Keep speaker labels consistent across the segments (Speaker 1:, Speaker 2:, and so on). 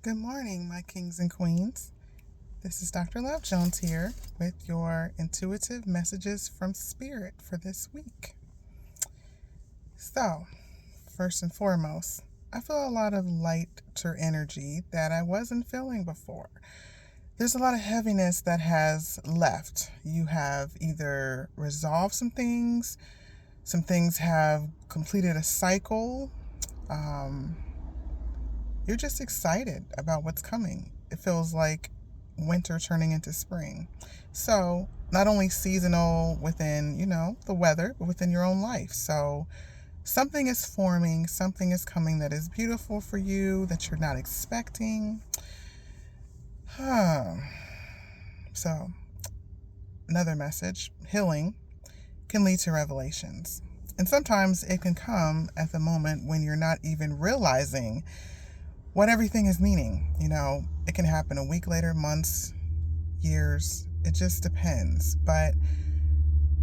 Speaker 1: Good morning, my kings and queens. This is Dr. Love Jones here with your intuitive messages from Spirit for this week. So, first and foremost, I feel a lot of lighter energy that I wasn't feeling before. There's a lot of heaviness that has left. You have either resolved some things have completed a cycle. Um, you're just excited about what's coming. It feels like winter turning into spring. So, not only seasonal within, the weather, but within your own life. So, something is forming, something is coming that is beautiful for you that you're not expecting. So, another message, healing can lead to revelations. And sometimes it can come at the moment when you're not even realizing what everything is meaning. It can happen a week later, months, years. It just depends. But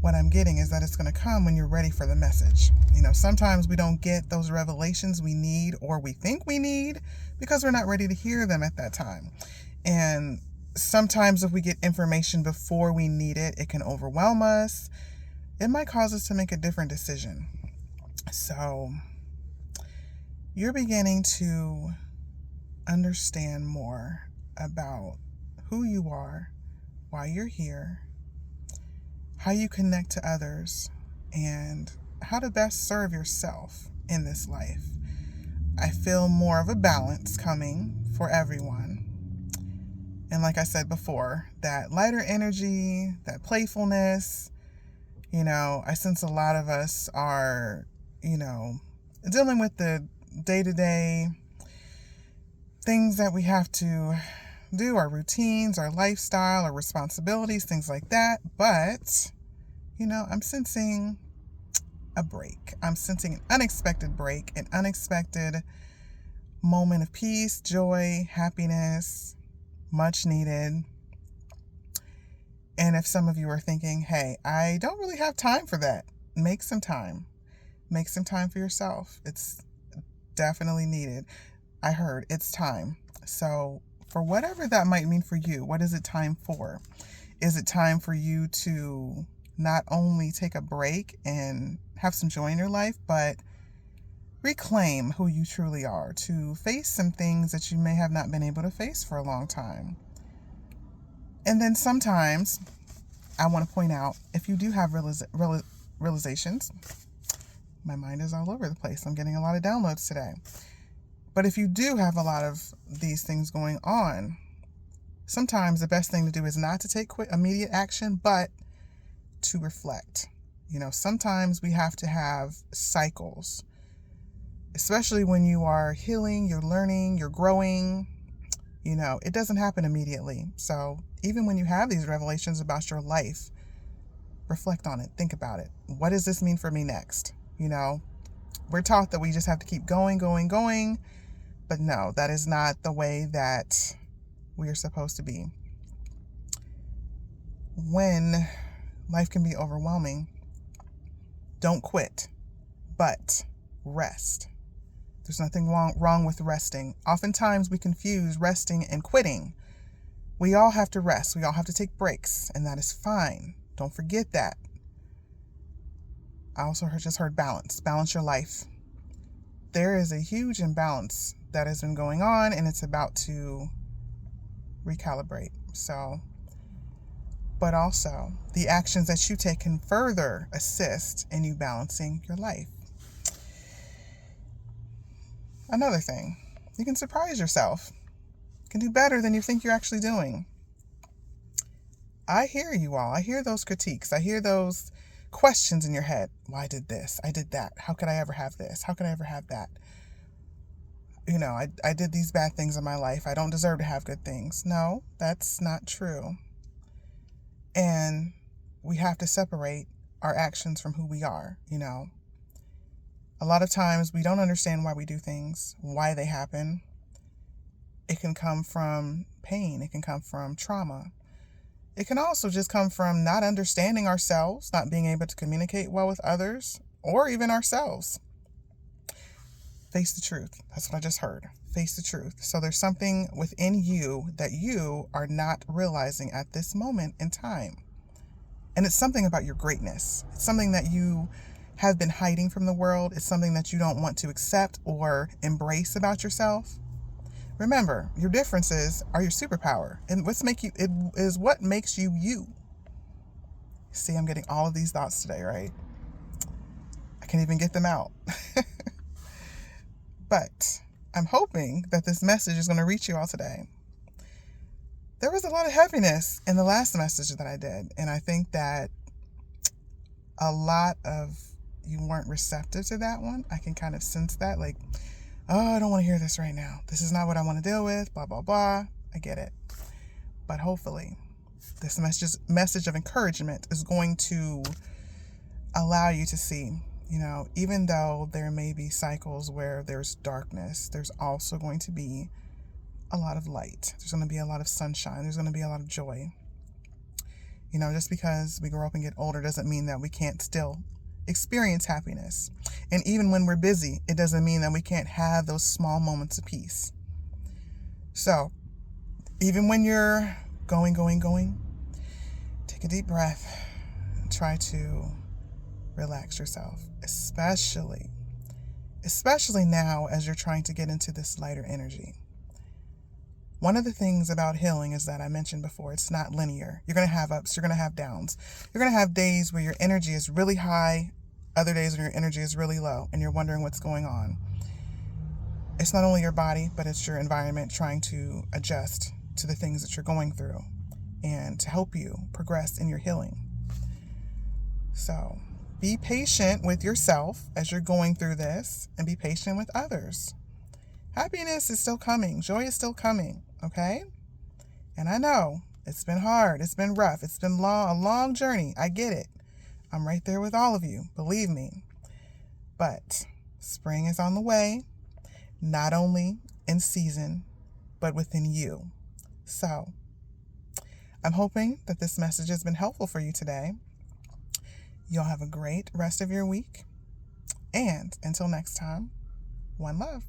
Speaker 1: what I'm getting is that it's going to come when you're ready for the message. Sometimes we don't get those revelations we need or we think we need because we're not ready to hear them at that time. And sometimes if we get information before we need it, it can overwhelm us. It might cause us to make a different decision. So you're beginning to understand more about who you are, why you're here, how you connect to others, and how to best serve yourself in this life. I feel more of a balance coming for everyone. And like I said before, that lighter energy, that playfulness, I sense a lot of us are, dealing with the day-to-day things that we have to do, our routines, our lifestyle, our responsibilities, things like that. But, I'm sensing a break. I'm sensing an unexpected break, an unexpected moment of peace, joy, happiness, much needed. And if some of you are thinking, hey, I don't really have time for that, make some time. Make some time for yourself. It's definitely needed. I heard it's time. So for whatever that might mean for you, what is it time for? Is it time for you to not only take a break and have some joy in your life, but reclaim who you truly are, to face some things that you may have not been able to face for a long time? And then sometimes I want to point out, if you do have realizations, my mind is all over the place. I'm getting a lot of downloads today. But if you do have a lot of these things going on, sometimes the best thing to do is not to take quick, immediate action, but to reflect. Sometimes we have to have cycles, especially when you are healing, you're learning, you're growing. It doesn't happen immediately. So even when you have these revelations about your life, reflect on it, think about it. What does this mean for me next? We're taught that we just have to keep going, but no, that is not the way that we are supposed to be. When life can be overwhelming, don't quit, but rest. There's nothing wrong with resting. Oftentimes we confuse resting and quitting. We all have to rest. We all have to take breaks, and that is fine. Don't forget that. I also just heard balance. Balance your life. There is a huge imbalance that has been going on, and it's about to recalibrate. So, but also the actions that you take can further assist in you balancing your life. Another thing, you can surprise yourself. You can do better than you think you're actually doing. I hear you all. I hear those critiques. I hear those questions in your head. Well, I did this. I did that. How could I ever have this? How could I ever have that? I did these bad things in my life. I don't deserve to have good things. No, that's not true. And we have to separate our actions from who we are. A lot of times we don't understand why we do things, why they happen. It can come from pain. It can come from trauma. It can also just come from not understanding ourselves, not being able to communicate well with others, or even ourselves. Face the truth. That's what I just heard. Face the truth. So there's something within you that you are not realizing at this moment in time. And it's something about your greatness. It's something that you have been hiding from the world. It's something that you don't want to accept or embrace about yourself. Remember, your differences are your superpower. And it is what makes you you. See, I'm getting all of these thoughts today, right? I can't even get them out. But I'm hoping that this message is going to reach you all today. There was a lot of heaviness in the last message that I did, and I think that a lot of you weren't receptive to that one. I can kind of sense that, like, oh, I don't want to hear this right now. This is not what I want to deal with, blah, blah, blah. I get it. But hopefully, this message of encouragement is going to allow you to see, even though there may be cycles where there's darkness, there's also going to be a lot of light. There's going to be a lot of sunshine. There's going to be a lot of joy. Just because we grow up and get older doesn't mean that we can't still experience happiness. And even when we're busy, it doesn't mean that we can't have those small moments of peace. So, even when you're going, take a deep breath and try to relax yourself, especially now as you're trying to get into this lighter energy. One of the things about healing is that I mentioned before, it's not linear. You're going to have ups, you're going to have downs. You're going to have days where your energy is really high, other days when your energy is really low, and you're wondering what's going on. It's not only your body, but it's your environment trying to adjust to the things that you're going through and to help you progress in your healing. So be patient with yourself as you're going through this, and be patient with others. Happiness is still coming. Joy is still coming. Okay? And I know it's been hard. It's been rough. It's been a long journey. I get it. I'm right there with all of you. Believe me. But spring is on the way, not only in season, but within you. So I'm hoping that this message has been helpful for you today. You'll have a great rest of your week. And until next time, one love.